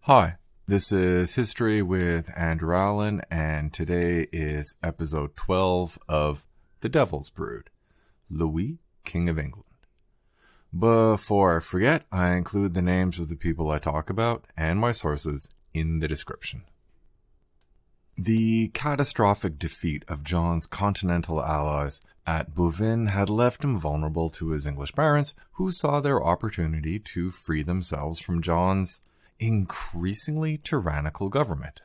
Hi, this is History with Andrew Allen, and today is episode 12 of The Devil's Brood, Louis, King of England. Before I forget, I include the names of the people I talk about and my sources in the description. The catastrophic defeat of John's continental allies at Bouvines had left him vulnerable to his English barons, who saw their opportunity to free themselves from John's increasingly tyrannical government.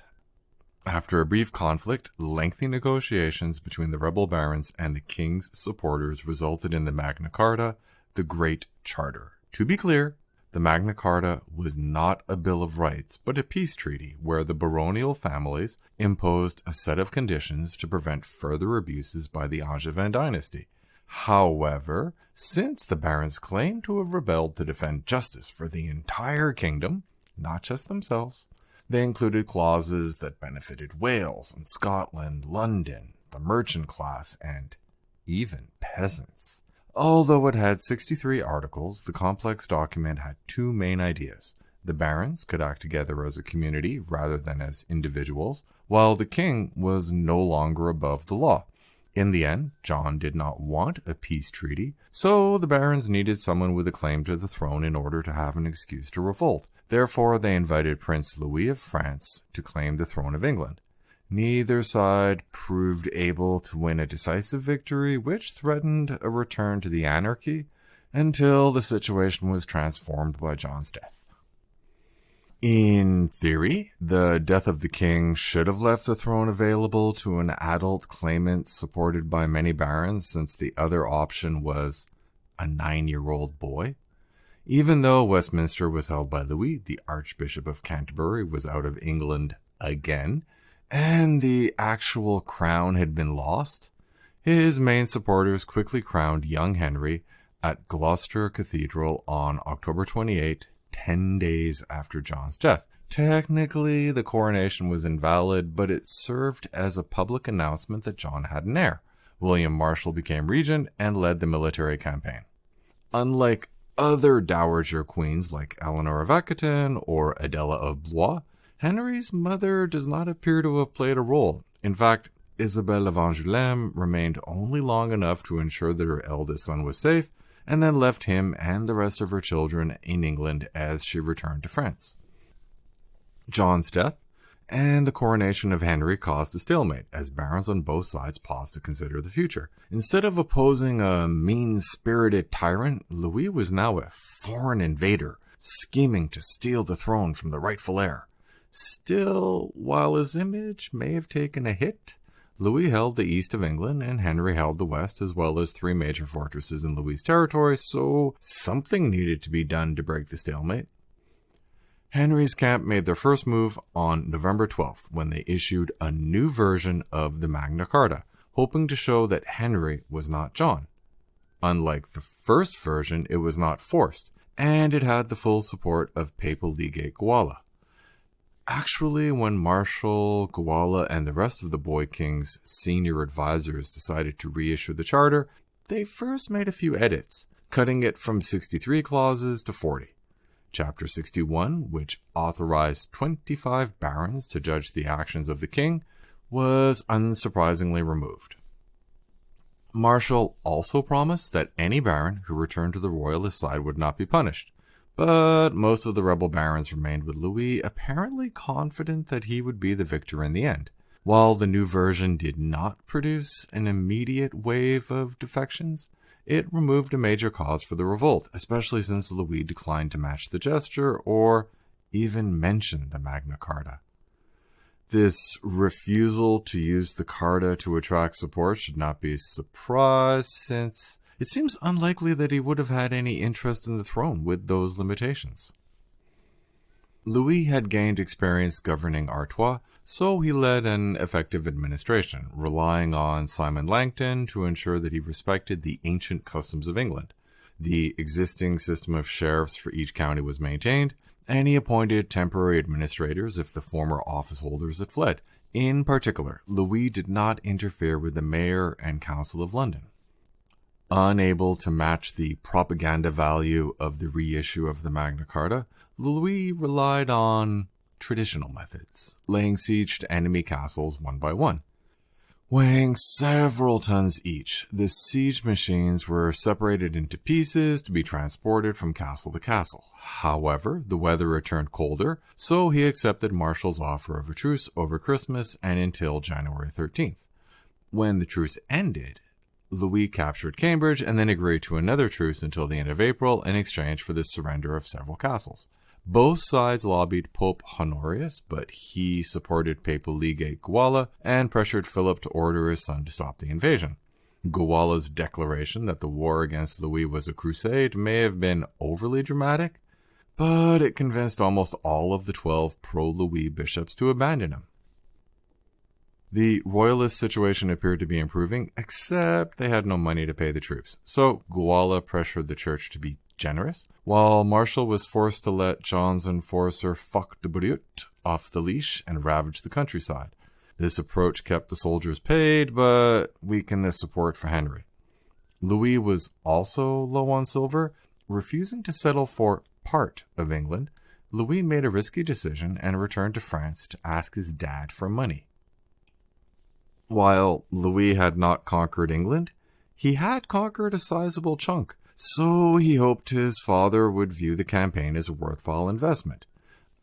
After a brief conflict, lengthy negotiations between the rebel barons and the king's supporters resulted in the Magna Carta, the Great Charter. To be clear, the Magna Carta was not a Bill of Rights, but a peace treaty where the baronial families imposed a set of conditions to prevent further abuses by the Angevin Dynasty. However, since the barons claimed to have rebelled to defend justice for the entire kingdom, not just themselves, they included clauses that benefited Wales and Scotland, London, the merchant class, and even peasants. Although it had 63 articles, the complex document had two main ideas. The barons could act together as a community rather than as individuals, while the king was no longer above the law. In the end, John did not want a peace treaty, so the barons needed someone with a claim to the throne in order to have an excuse to revolt. Therefore, they invited Prince Louis of France to claim the throne of England. Neither side proved able to win a decisive victory, which threatened a return to the anarchy until the situation was transformed by John's death. In theory, the death of the king should have left the throne available to an adult claimant supported by many barons, since the other option was a 9-year-old boy. Even though Westminster was held by Louis, the Archbishop of Canterbury was out of England again, and the actual crown had been lost. His main supporters quickly crowned young Henry at Gloucester Cathedral on October 28, 10 days after John's death. Technically, the coronation was invalid, but it served as a public announcement that John had an heir. William Marshal became regent and led the military campaign. Unlike other dowager queens like Eleanor of Aquitaine or Adela of Blois, Henry's mother does not appear to have played a role. In fact, Isabel of Angoulême remained only long enough to ensure that her eldest son was safe, and then left him and the rest of her children in England as she returned to France. John's death and the coronation of Henry caused a stalemate, as barons on both sides paused to consider the future. Instead of opposing a mean-spirited tyrant, Louis was now a foreign invader, scheming to steal the throne from the rightful heir. Still, while his image may have taken a hit, Louis held the east of England and Henry held the west, as well as 3 major fortresses in Louis's territory, so something needed to be done to break the stalemate. Henry's camp made their first move on November 12th, when they issued a new version of the Magna Carta, hoping to show that Henry was not John. Unlike the first version, it was not forced, and it had the full support of Papal Legate Guala. Actually, when Marshal Guala and the rest of the boy king's senior advisors decided to reissue the charter, they first made a few edits, cutting it from 63 clauses to 40. Chapter 61, which authorized 25 barons to judge the actions of the king, was unsurprisingly removed. Marshal also promised that any baron who returned to the royalist side would not be punished, but most of the rebel barons remained with Louis, apparently confident that he would be the victor in the end. While the new version did not produce an immediate wave of defections, it removed a major cause for the revolt, especially since Louis declined to match the gesture or even mention the Magna Carta. This refusal to use the Carta to attract support should not be a surprise, since it seems unlikely that he would have had any interest in the throne with those limitations. Louis had gained experience governing Artois, so he led an effective administration, relying on Simon Langton to ensure that he respected the ancient customs of England. The existing system of sheriffs for each county was maintained, and he appointed temporary administrators if the former office holders had fled. In particular, Louis did not interfere with the mayor and council of London. Unable to match the propaganda value of the reissue of the Magna Carta, Louis relied on traditional methods, laying siege to enemy castles one by one. Weighing several tons each, the siege machines were separated into pieces to be transported from castle to castle. However, the weather returned colder, so he accepted Marshall's offer of a truce over Christmas and until January 13th. When the truce ended, Louis captured Cambridge and then agreed to another truce until the end of April in exchange for the surrender of several castles. Both sides lobbied Pope Honorius, but he supported Papal Legate Guala and pressured Philip to order his son to stop the invasion. Guala's declaration that the war against Louis was a crusade may have been overly dramatic, but it convinced almost all of the 12 pro-Louis bishops to abandon him. The royalist situation appeared to be improving, except they had no money to pay the troops, so Guala pressured the church to be generous, while Marshal was forced to let John's enforcer Fuck de Brute off the leash and ravage the countryside. This approach kept the soldiers paid, but weakened the support for Henry. Louis was also low on silver. Refusing to settle for part of England, Louis made a risky decision and returned to France to ask his dad for money. While Louis had not conquered England, he had conquered a sizable chunk, so he hoped his father would view the campaign as a worthwhile investment.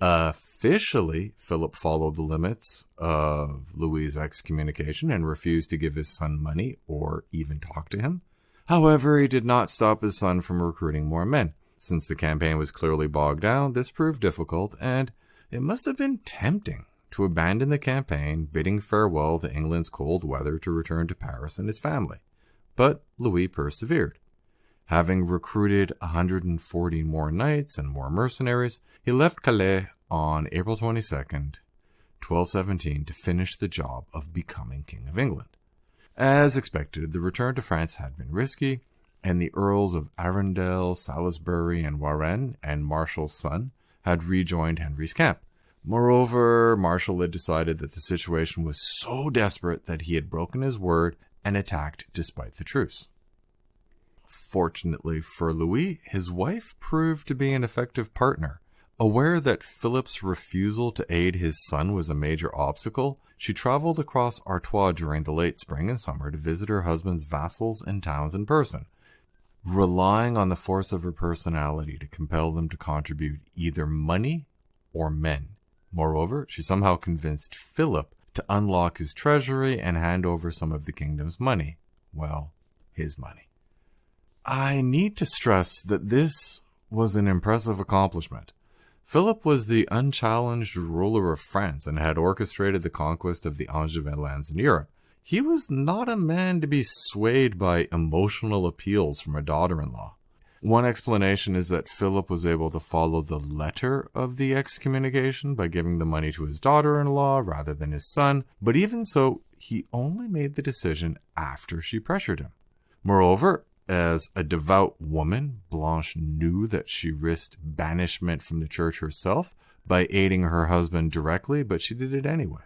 Officially, Philip followed the limits of Louis's excommunication and refused to give his son money or even talk to him. However, he did not stop his son from recruiting more men. Since the campaign was clearly bogged down, this proved difficult, and it must have been tempting to abandon the campaign, bidding farewell to England's cold weather to return to Paris and his family. But Louis persevered. Having recruited 140 more knights and more mercenaries, he left Calais on April 22nd, 1217, to finish the job of becoming King of England. As expected, the return to France had been risky, and the Earls of Arundel, Salisbury, and Warenne, and Marshall's son, had rejoined Henry's camp. Moreover, Marshall had decided that the situation was so desperate that he had broken his word and attacked despite the truce. Fortunately for Louis, his wife proved to be an effective partner. Aware that Philip's refusal to aid his son was a major obstacle, she traveled across Artois during the late spring and summer to visit her husband's vassals and towns in person, relying on the force of her personality to compel them to contribute either money or men. Moreover, she somehow convinced Philip to unlock his treasury and hand over some of the kingdom's money. Well, his money. I need to stress that this was an impressive accomplishment. Philip was the unchallenged ruler of France and had orchestrated the conquest of the Angevin lands in Europe. He was not a man to be swayed by emotional appeals from a daughter-in-law. One explanation is that Philip was able to follow the letter of the excommunication by giving the money to his daughter-in-law rather than his son, but even so, he only made the decision after she pressured him. Moreover, as a devout woman, Blanche knew that she risked banishment from the church herself by aiding her husband directly, but she did it anyway.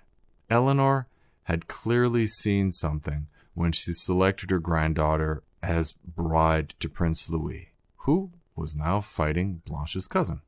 Eleanor had clearly seen something when she selected her granddaughter as bride to Prince Louis, who was now fighting Blanche's cousin.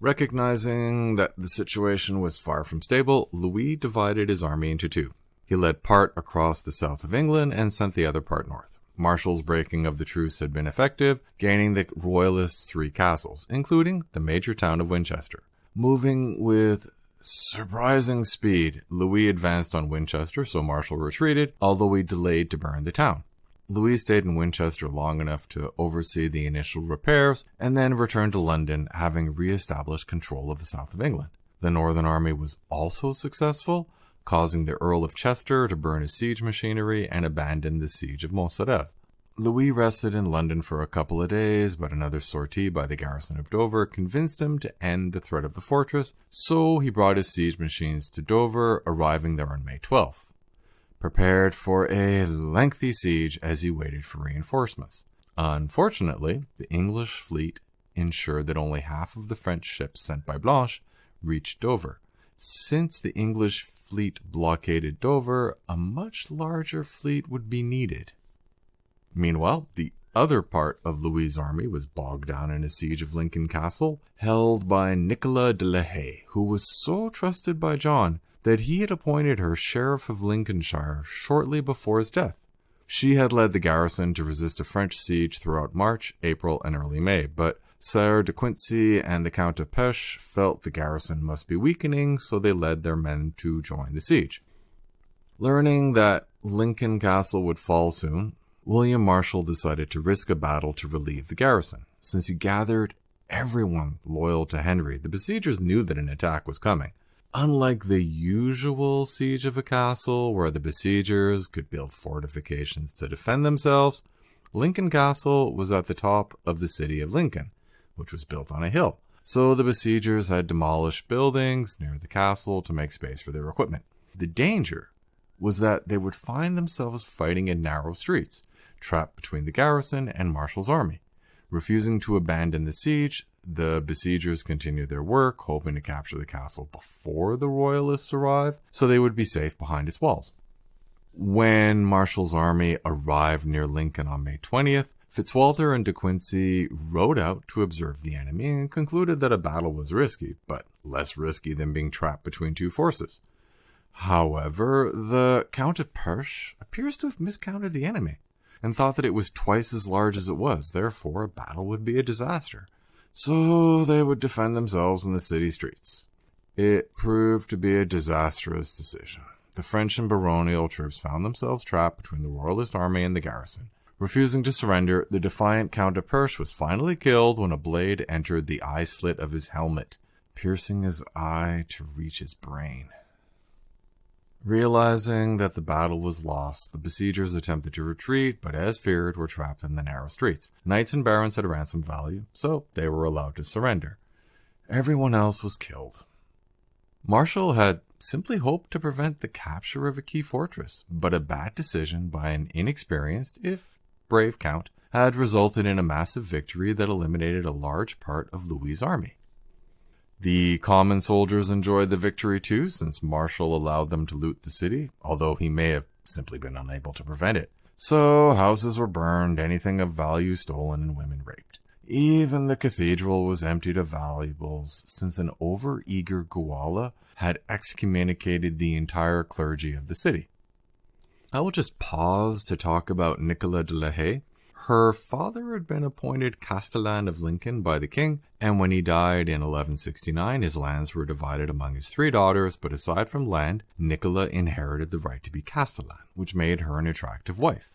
Recognizing that the situation was far from stable, Louis divided his army into two. He led part across the south of England and sent the other part north. Marshall's breaking of the truce had been effective, gaining the royalists 3 castles, including the major town of Winchester. Moving with surprising speed, Louis advanced on Winchester, so Marshall retreated, although he delayed to burn the town. Louis stayed in Winchester long enough to oversee the initial repairs, and then returned to London, having re-established control of the south of England. The Northern Army was also successful, causing the Earl of Chester to burn his siege machinery and abandon the siege of Montserrat. Louis rested in London for a couple of days, but another sortie by the garrison of Dover convinced him to end the threat of the fortress, so he brought his siege machines to Dover, arriving there on May 12th. Prepared for a lengthy siege as he waited for reinforcements. Unfortunately, the English fleet ensured that only half of the French ships sent by Blanche reached Dover. Since the English fleet blockaded Dover, a much larger fleet would be needed. Meanwhile, the other part of Louis's army was bogged down in a siege of Lincoln Castle, held by Nicola De La Haye, who was so trusted by John that he had appointed her Sheriff of Lincolnshire shortly before his death. She had led the garrison to resist a French siege throughout March, April, and early May, but Sire de Quincy and the Count of Pesche felt the garrison must be weakening, so they led their men to join the siege. Learning that Lincoln Castle would fall soon, William Marshal decided to risk a battle to relieve the garrison. Since he gathered everyone loyal to Henry, the besiegers knew that an attack was coming. Unlike the usual siege of a castle, where the besiegers could build fortifications to defend themselves, Lincoln Castle was at the top of the city of Lincoln, which was built on a hill. So the besiegers had demolished buildings near the castle to make space for their equipment. The danger was that they would find themselves fighting in narrow streets, trapped between the garrison and Marshal's army. Refusing to abandon the siege, the besiegers continued their work, hoping to capture the castle before the royalists arrived, so they would be safe behind its walls. When Marshal's army arrived near Lincoln on May 20th, Fitzwalter and De Quincy rode out to observe the enemy and concluded that a battle was risky, but less risky than being trapped between two forces. However, the Count of Pesche appears to have miscounted the enemy and thought that it was twice as large as it was, therefore a battle would be a disaster. So they would defend themselves in the city streets. It proved to be a disastrous decision. The French and baronial troops found themselves trapped between the royalist army and the garrison. Refusing to surrender, the defiant Count of Pesche was finally killed when a blade entered the eye slit of his helmet, piercing his eye to reach his brain. Realizing that the battle was lost, the besiegers attempted to retreat, but as feared, were trapped in the narrow streets. Knights and barons had a ransom value, so they were allowed to surrender. Everyone else was killed. Marshal had simply hoped to prevent the capture of a key fortress, but a bad decision by an inexperienced, if brave count, had resulted in a massive victory that eliminated a large part of Louis's army. The common soldiers enjoyed the victory too, since Marshal allowed them to loot the city, although he may have simply been unable to prevent it. So houses were burned, anything of value stolen, and women raped. Even the cathedral was emptied of valuables, since an overeager Guala had excommunicated the entire clergy of the city. I will just pause to talk about Nicola De La Haye. Her father had been appointed Castellan of Lincoln by the king, and when he died in 1169, his lands were divided among his three daughters, but aside from land, Nicola inherited the right to be Castellan, which made her an attractive wife.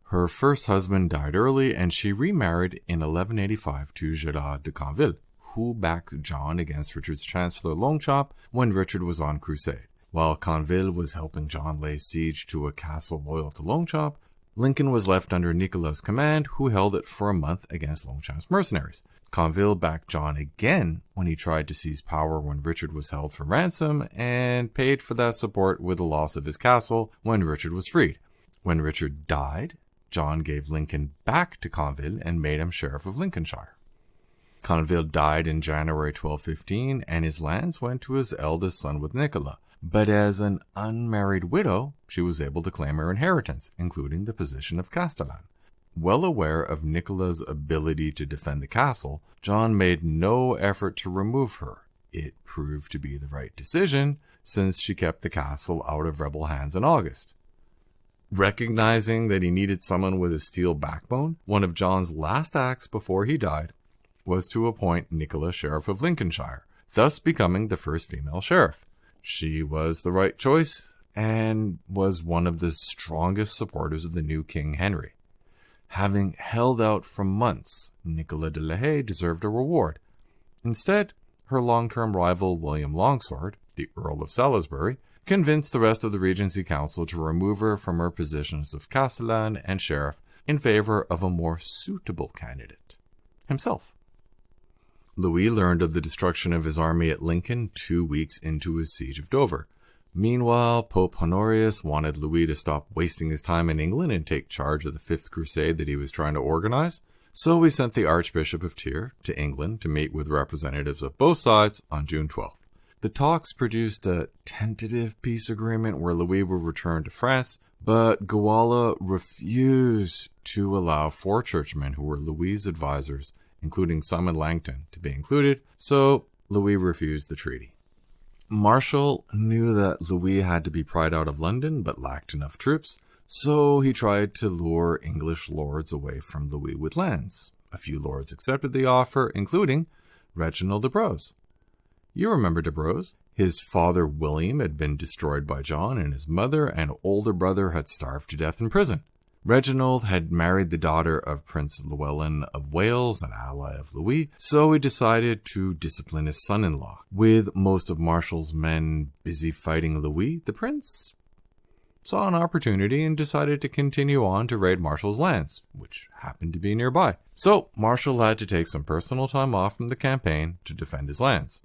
Her first husband died early, and she remarried in 1185 to Gerard de Canville, who backed John against Richard's Chancellor Longchamp when Richard was on crusade. While Canville was helping John lay siege to a castle loyal to Longchamp, Lincoln was left under Nicola's command, who held it for a month against Longchamp's mercenaries. Canville backed John again when he tried to seize power when Richard was held for ransom, and paid for that support with the loss of his castle when Richard was freed. When Richard died, John gave Lincoln back to Canville and made him Sheriff of Lincolnshire. Canville died in January 1215, and his lands went to his eldest son with Nicola. But as an unmarried widow, she was able to claim her inheritance, including the position of Castellan. Well aware of Nicola's ability to defend the castle, John made no effort to remove her. It proved to be the right decision, since she kept the castle out of rebel hands in August. Recognizing that he needed someone with a steel backbone, one of John's last acts before he died was to appoint Nicola Sheriff of Lincolnshire, thus becoming the first female sheriff. She was the right choice and was one of the strongest supporters of the new King Henry. Having held out for months, Nicola De La Haye deserved a reward. Instead, her long-term rival William Longsword, the Earl of Salisbury, convinced the rest of the Regency Council to remove her from her positions of Castellan and Sheriff in favor of a more suitable candidate, himself. Louis learned of the destruction of his army at Lincoln 2 weeks into his siege of Dover. Meanwhile, Pope Honorius wanted Louis to stop wasting his time in England and take charge of the Fifth Crusade that he was trying to organize, so he sent the Archbishop of Tyre to England to meet with representatives of both sides on June 12th. The talks produced a tentative peace agreement where Louis would return to France, but Guala refused to allow 4 churchmen who were Louis' advisors, including Simon Langton, to be included, so Louis refused the treaty. Marshal knew that Louis had to be pried out of London but lacked enough troops, so he tried to lure English lords away from Louis with lands. A few lords accepted the offer, including Reginald de Braose. You remember de Braose? His father William had been destroyed by John, and his mother and older brother had starved to death in prison. Reginald had married the daughter of Prince Llewellyn of Wales, an ally of Louis, so he decided to discipline his son-in-law. With most of Marshall's men busy fighting Louis, the prince saw an opportunity and decided to continue on to raid Marshall's lands, which happened to be nearby. So Marshall had to take some personal time off from the campaign to defend his lands.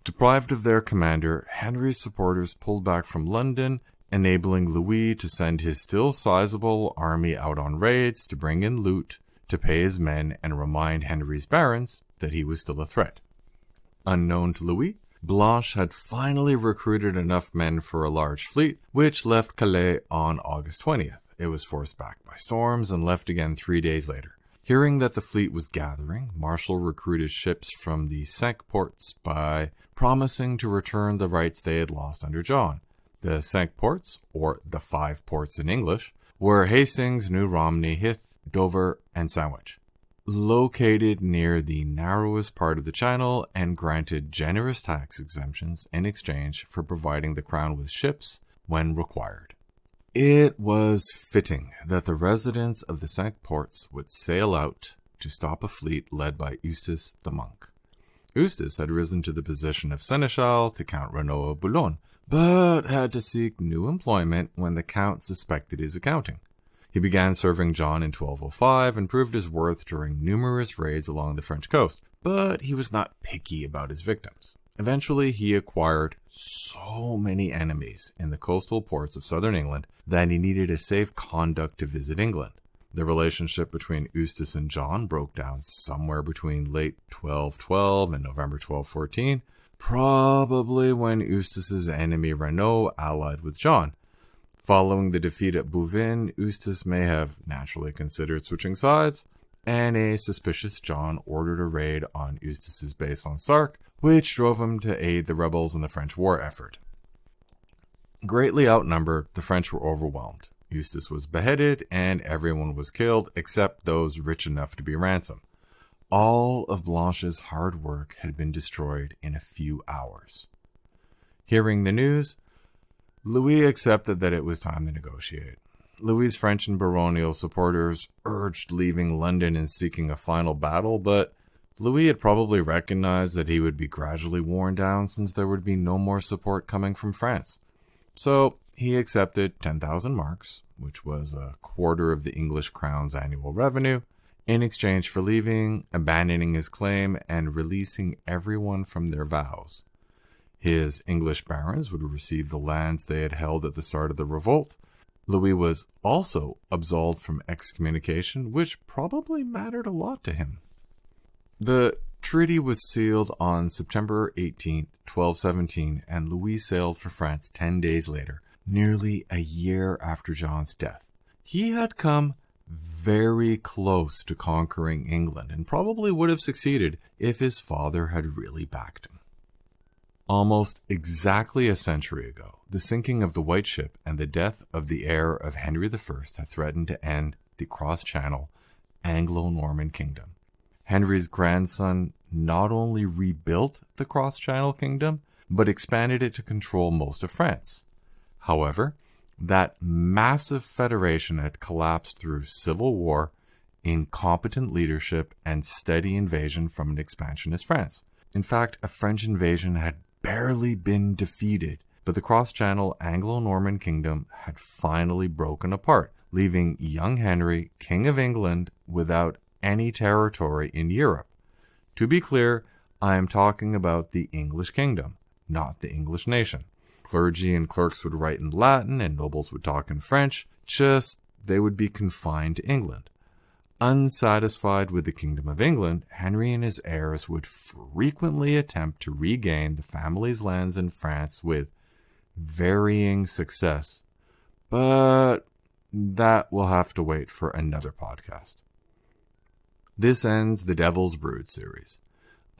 Deprived of their commander, Henry's supporters pulled back from London, enabling Louis to send his still sizable army out on raids to bring in loot, to pay his men, and remind Henry's barons that he was still a threat. Unknown to Louis, Blanche had finally recruited enough men for a large fleet, which left Calais on August 20th. It was forced back by storms and left again 3 days later. Hearing that the fleet was gathering, Marshal recruited ships from the Segports by promising to return the rights they had lost under John. The Segports, or the 5 ports in English, were Hastings, New Romney, Hythe, Dover, and Sandwich, located near the narrowest part of the Channel, and granted generous tax exemptions in exchange for providing the crown with ships when required. It was fitting that the residents of the Segports would sail out to stop a fleet led by Eustace the monk. Eustace had risen to the position of seneschal to Count Renaud of Boulogne, but had to seek new employment when the Count suspected his accounting. He began serving John in 1205 and proved his worth during numerous raids along the French coast, but he was not picky about his victims. Eventually, he acquired so many enemies in the coastal ports of southern England that he needed a safe conduct to visit England. The relationship between Eustace and John broke down somewhere between late 1212 and November 1214, probably when Eustace's enemy Renaud allied with John. Following the defeat at Bouvines, Eustace may have naturally considered switching sides, and a suspicious John ordered a raid on Eustace's base on Sark, which drove him to aid the rebels in the French war effort. Greatly outnumbered, the French were overwhelmed. Eustace was beheaded, and everyone was killed except those rich enough to be ransomed. All of Blanche's hard work had been destroyed in a few hours. Hearing the news, Louis accepted that it was time to negotiate. Louis's French and baronial supporters urged leaving London and seeking a final battle, but Louis had probably recognized that he would be gradually worn down since there would be no more support coming from France. So he accepted 10,000 marks, which was a quarter of the English crown's annual revenue, in exchange for leaving, abandoning his claim, and releasing everyone from their vows. His English barons would receive the lands they had held at the start of the revolt. Louis was also absolved from excommunication, which probably mattered a lot to him. The treaty was sealed on September 18, 1217, and Louis sailed for France 10 days later, nearly a year after John's death. He had come very close to conquering England and probably would have succeeded if his father had really backed him. Almost exactly a century ago, the sinking of the White Ship and the death of the heir of Henry I had threatened to end the cross-channel Anglo-Norman kingdom. Henry's grandson not only rebuilt the cross-channel kingdom, but expanded it to control most of France. However, that massive federation had collapsed through civil war, incompetent leadership, and steady invasion from an expansionist France. In fact, a French invasion had barely been defeated, but the cross-channel Anglo-Norman kingdom had finally broken apart, leaving young Henry, King of England, without any territory in Europe. To be clear, I am talking about the English kingdom, not the English nation. Clergy and clerks would write in Latin and nobles would talk in French, just they would be confined to England. Unsatisfied with the Kingdom of England, Henry and his heirs would frequently attempt to regain the family's lands in France with varying success. But that will have to wait for another podcast. This ends the Devil's Brood series.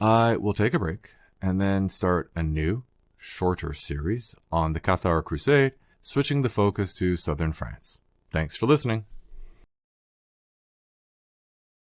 I will take a break and then start a new, shorter series on the Cathar Crusade, switching the focus to southern France. Thanks for listening.